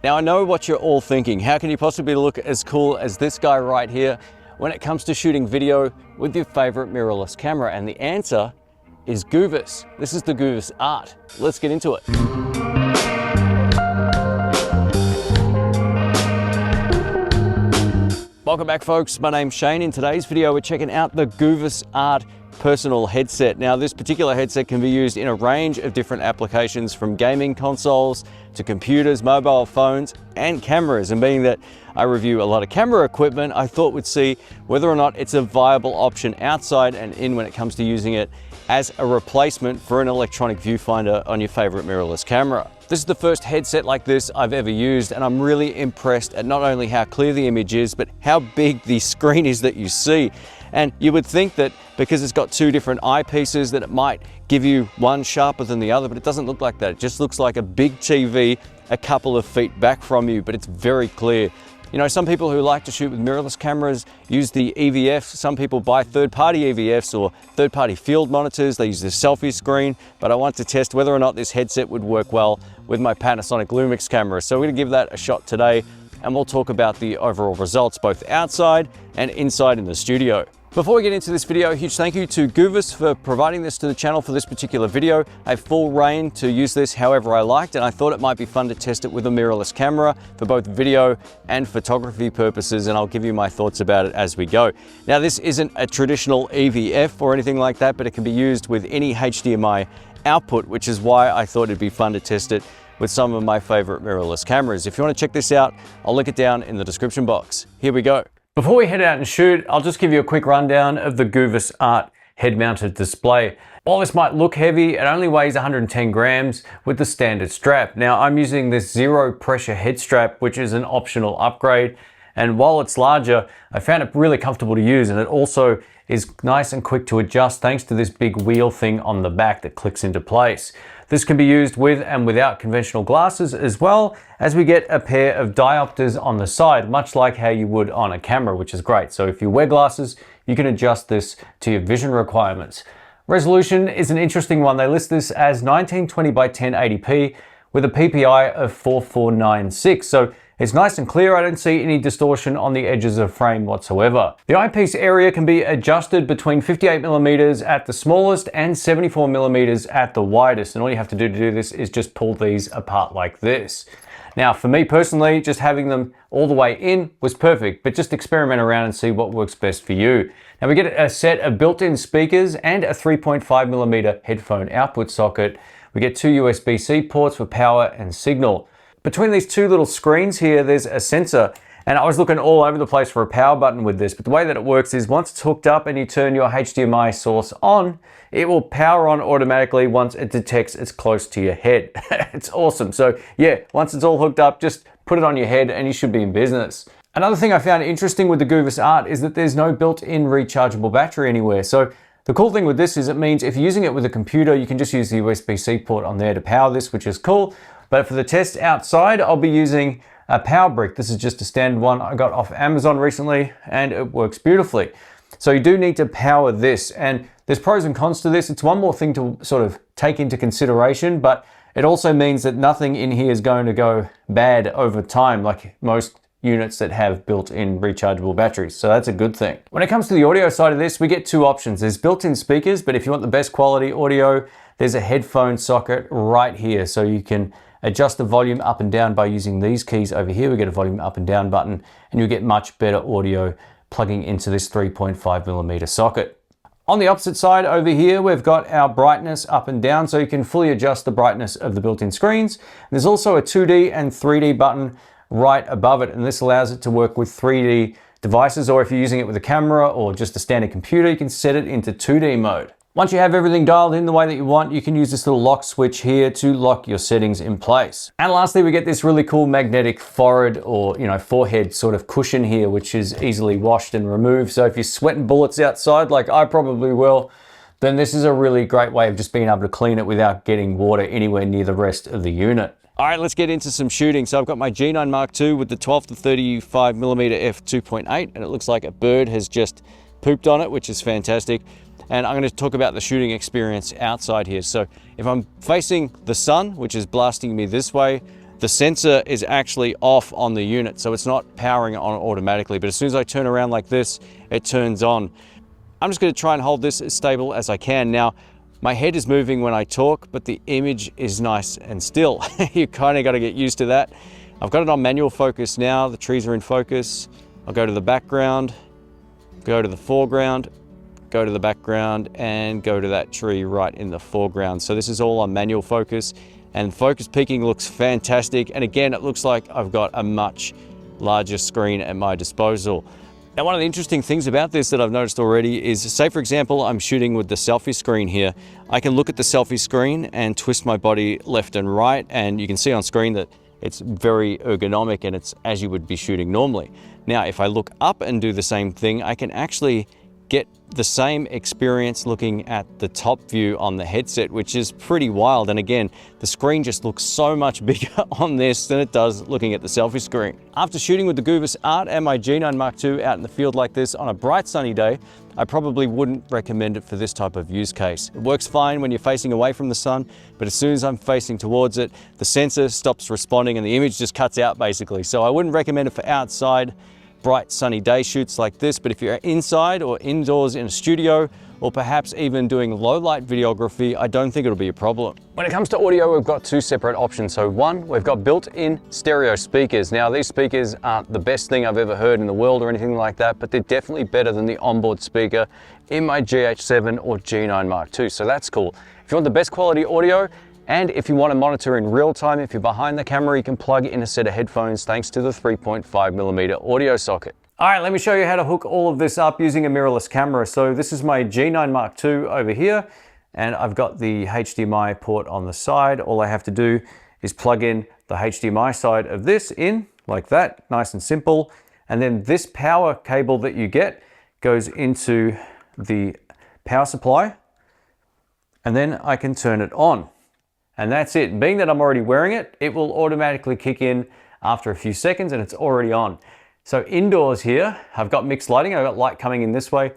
Now I know what you're all thinking, how can you possibly look as cool as this guy right here when it comes to shooting video with your favorite mirrorless camera? And the answer is Goovis. This is the Goovis Art. Let's get into it. Welcome back folks, my name's Shane. In today's video we're checking out the Goovis Art personal headset. Now this particular headset can be used in a range of different applications, from gaming consoles to computers, mobile phones and cameras. And being that I review a lot of camera equipment, I thought we'd see whether or not it's a viable option outside and in when it comes to using it as a replacement for an electronic viewfinder on your favorite mirrorless camera. This is the first headset like this I've ever used, and I'm really impressed at not only how clear the image is, but how big the screen is that you see. And you would think that because it's got two different eyepieces that it might give you one sharper than the other, but it doesn't look like that. It just looks like a big TV a couple of feet back from you, but it's very clear. You know, some people who like to shoot with mirrorless cameras use the EVF. Some people buy third-party EVFs or third-party field monitors. They use the selfie screen, but I want to test whether or not this headset would work well with my Panasonic LUMIX camera. So we're gonna give that a shot today, and we'll talk about the overall results, both outside and inside in the studio. Before we get into this video, a huge thank you to Goovis for providing this to the channel for this particular video. I have full reign to use this however I liked, and I thought it might be fun to test it with a mirrorless camera for both video and photography purposes, and I'll give you my thoughts about it as we go. Now this isn't a traditional EVF or anything like that, but it can be used with any HDMI output, which is why I thought it'd be fun to test it with some of my favorite mirrorless cameras. If you want to check this out, I'll link it down in the description box. Here we go. Before we head out and shoot, I'll just give you a quick rundown of the Goovis Art head-mounted display. While this might look heavy, it only weighs 110 grams with the standard strap. Now I'm using this zero pressure head strap, which is an optional upgrade. And while it's larger, I found it really comfortable to use, and it also is nice and quick to adjust thanks to this big wheel thing on the back that clicks into place. This can be used with and without conventional glasses, as well as we get a pair of diopters on the side, much like how you would on a camera, which is great. So if you wear glasses, you can adjust this to your vision requirements. Resolution is an interesting one. They list this as 1920 by 1080p with a PPI of 4496. So it's nice and clear. I don't see any distortion on the edges of frame whatsoever. The eyepiece area can be adjusted between 58mm at the smallest and 74mm at the widest. And all you have to do this is just pull these apart like this. Now, for me personally, just having them all the way in was perfect, but just experiment around and see what works best for you. Now we get a set of built-in speakers and a 3.5mm headphone output socket. We get two USB-C ports for power and signal. Between these two little screens here, there's a sensor, and I was looking all over the place for a power button with this, but the way that it works is once it's hooked up and you turn your HDMI source on, it will power on automatically once it detects it's close to your head. It's awesome. So yeah, once it's all hooked up, just put it on your head and you should be in business. Another thing I found interesting with the Goovis Art is that there's no built-in rechargeable battery anywhere. So the cool thing with this is it means if you're using it with a computer, you can just use the USB-C port on there to power this, which is cool. But for the test outside, I'll be using a power brick. This is just a standard one I got off Amazon recently, and it works beautifully. So you do need to power this, and there's pros and cons to this. It's one more thing to sort of take into consideration, but it also means that nothing in here is going to go bad over time, like most units that have built-in rechargeable batteries. So that's a good thing. When it comes to the audio side of this, we get two options. There's built-in speakers, but if you want the best quality audio, there's a headphone socket right here. So you can adjust the volume up and down by using these keys over here. We get a volume up and down button, and you get much better audio plugging into this 3.5mm socket. On the opposite side over here, we've got our brightness up and down, so you can fully adjust the brightness of the built-in screens. There's also a 2D and 3D button right above it, and this allows it to work with 3D devices, or if you're using it with a camera or just a standard computer, you can set it into 2D mode. Once you have everything dialed in the way that you want, you can use this little lock switch here to lock your settings in place. And lastly, we get this really cool magnetic forehead or, forehead sort of cushion here, which is easily washed and removed. So if you're sweating bullets outside, like I probably will, then this is a really great way of just being able to clean it without getting water anywhere near the rest of the unit. All right, let's get into some shooting. So I've got my G9 Mark II with the 12 to 35mm f2.8, and it looks like a bird has just pooped on it, which is fantastic. And I'm going to talk about the shooting experience outside here. So if I'm facing the sun, which is blasting me this way, the sensor is actually off on the unit, so it's not powering on automatically. But as soon as I turn around like this, it turns on. I'm just going to try and hold this as stable as I can. Now, my head is moving when I talk, but the image is nice and still. You kind of got to get used to that. I've got it on manual focus now. The trees are in focus. I'll go to the background, go to the foreground, go to the background, and go to that tree right in the foreground. So this is all on manual focus, and focus peaking looks fantastic. And again, it looks like I've got a much larger screen at my disposal. Now, one of the interesting things about this that I've noticed already is, say for example, I'm shooting with the selfie screen here. I can look at the selfie screen and twist my body left and right, and you can see on screen that it's very ergonomic and it's as you would be shooting normally. Now, if I look up and do the same thing, I can actually get the same experience looking at the top view on the headset, which is pretty wild. And again, the screen just looks so much bigger on this than it does looking at the selfie screen. After shooting with the Goovis Art and my G9 Mark II out in the field like this on a bright sunny day, I probably wouldn't recommend it for this type of use case. It works fine when you're facing away from the sun, but as soon as I'm facing towards it, the sensor stops responding and the image just cuts out basically. So I wouldn't recommend it for outside bright sunny day shoots like this, but if you're inside or indoors in a studio, or perhaps even doing low light videography, I don't think it'll be a problem. When it comes to audio, we've got two separate options. So one, we've got built-in stereo speakers. Now, these speakers aren't the best thing I've ever heard in the world or anything like that, but they're definitely better than the onboard speaker in my GH7 or G9 Mark II, so that's cool. If you want the best quality audio, and if you want to monitor in real time, if you're behind the camera, you can plug in a set of headphones thanks to the 3.5mm audio socket. All right, let me show you how to hook all of this up using a mirrorless camera. So this is my G9 Mark II over here, and I've got the HDMI port on the side. All I have to do is plug in the HDMI side of this in like that, nice and simple. And then this power cable that you get goes into the power supply, and then I can turn it on. And that's it. Being that I'm already wearing it, it will automatically kick in after a few seconds and it's already on. So indoors here, I've got mixed lighting. I've got light coming in this way,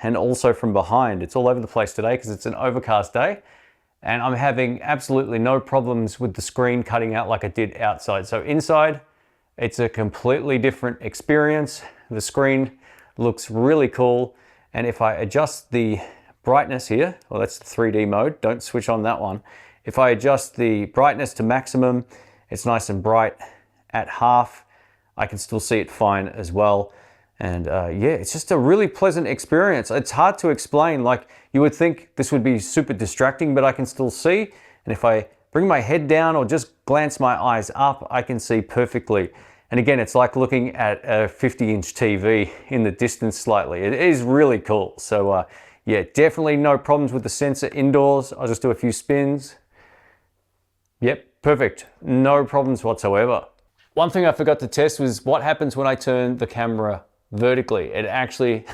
and also from behind. It's all over the place today because it's an overcast day, and I'm having absolutely no problems with the screen cutting out like it did outside. So inside, it's a completely different experience. The screen looks really cool. And if I adjust the brightness here, well, that's the 3D mode, don't switch on that one. If I adjust the brightness to maximum, it's nice and bright. At half, I can still see it fine as well. And yeah, it's just a really pleasant experience. It's hard to explain. Like, you would think this would be super distracting, but I can still see. And if I bring my head down or just glance my eyes up, I can see perfectly. And again, it's like looking at a 50-inch TV in the distance slightly. It is really cool. So yeah, definitely no problems with the sensor indoors. I'll just do a few spins. Yep, perfect. No problems whatsoever. One thing I forgot to test was what happens when I turn the camera vertically. It actually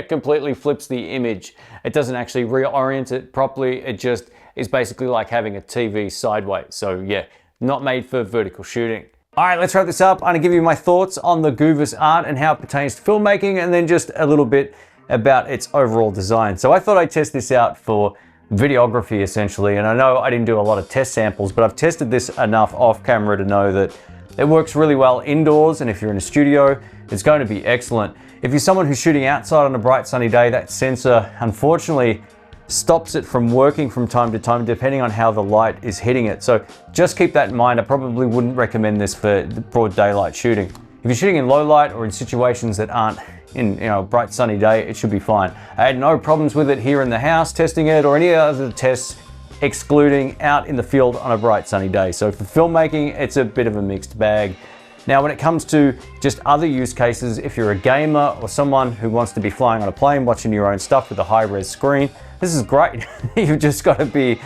completely flips the image. It doesn't actually reorient it properly. It just is basically like having a TV sideways. So yeah, not made for vertical shooting. All right, let's wrap this up. I'm gonna give you my thoughts on the Goovis Art and how it pertains to filmmaking, and then just a little bit about its overall design. So I thought I'd test this out for videography essentially, and I know I didn't do a lot of test samples, but I've tested this enough off camera to know that it works really well indoors, and if you're in a studio, it's going to be excellent. If you're someone who's shooting outside on a bright sunny day, that sensor unfortunately stops it from working from time to time depending on how the light is hitting it. So just keep that in mind. I probably wouldn't recommend this for broad daylight shooting. If you're shooting in low light or in situations that aren't in a bright sunny day, it should be fine. I had no problems with it here in the house testing it or any other tests, excluding out in the field on a bright sunny day. So for filmmaking, it's a bit of a mixed bag. Now, when it comes to just other use cases, if you're a gamer or someone who wants to be flying on a plane, watching your own stuff with a high-res screen, this is great. You've just got to be,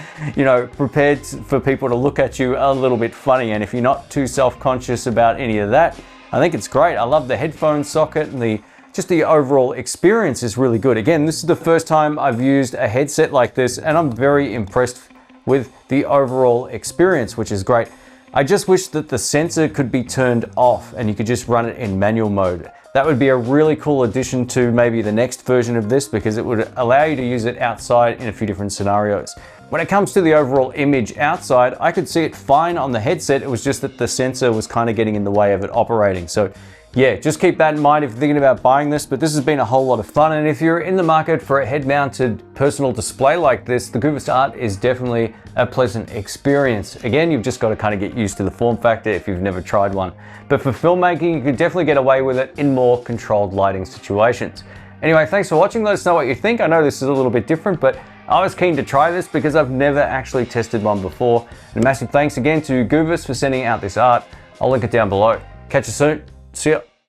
prepared for people to look at you a little bit funny. And if you're not too self-conscious about any of that, I think it's great. I love the headphone socket, and just the overall experience is really good. Again, this is the first time I've used a headset like this, and I'm very impressed with the overall experience, which is great. I just wish that the sensor could be turned off and you could just run it in manual mode. that would be a really cool addition to maybe the next version of this, because it would allow you to use it outside in a few different scenarios. When it comes to the overall image outside, I could see it fine on the headset. It was just that the sensor was kind of getting in the way of it operating. So yeah, just keep that in mind if you're thinking about buying this, but this has been a whole lot of fun. And if you're in the market for a head-mounted personal display like this, the Goovis Art is definitely a pleasant experience. Again, you've just got to kind of get used to the form factor if you've never tried one. But for filmmaking, you can definitely get away with it in more controlled lighting situations. Anyway, thanks for watching. Let us know what you think. I know this is a little bit different, but I was keen to try this because I've never actually tested one before. And a massive thanks again to Goovis for sending out this art. I'll link it down below. Catch you soon. See ya.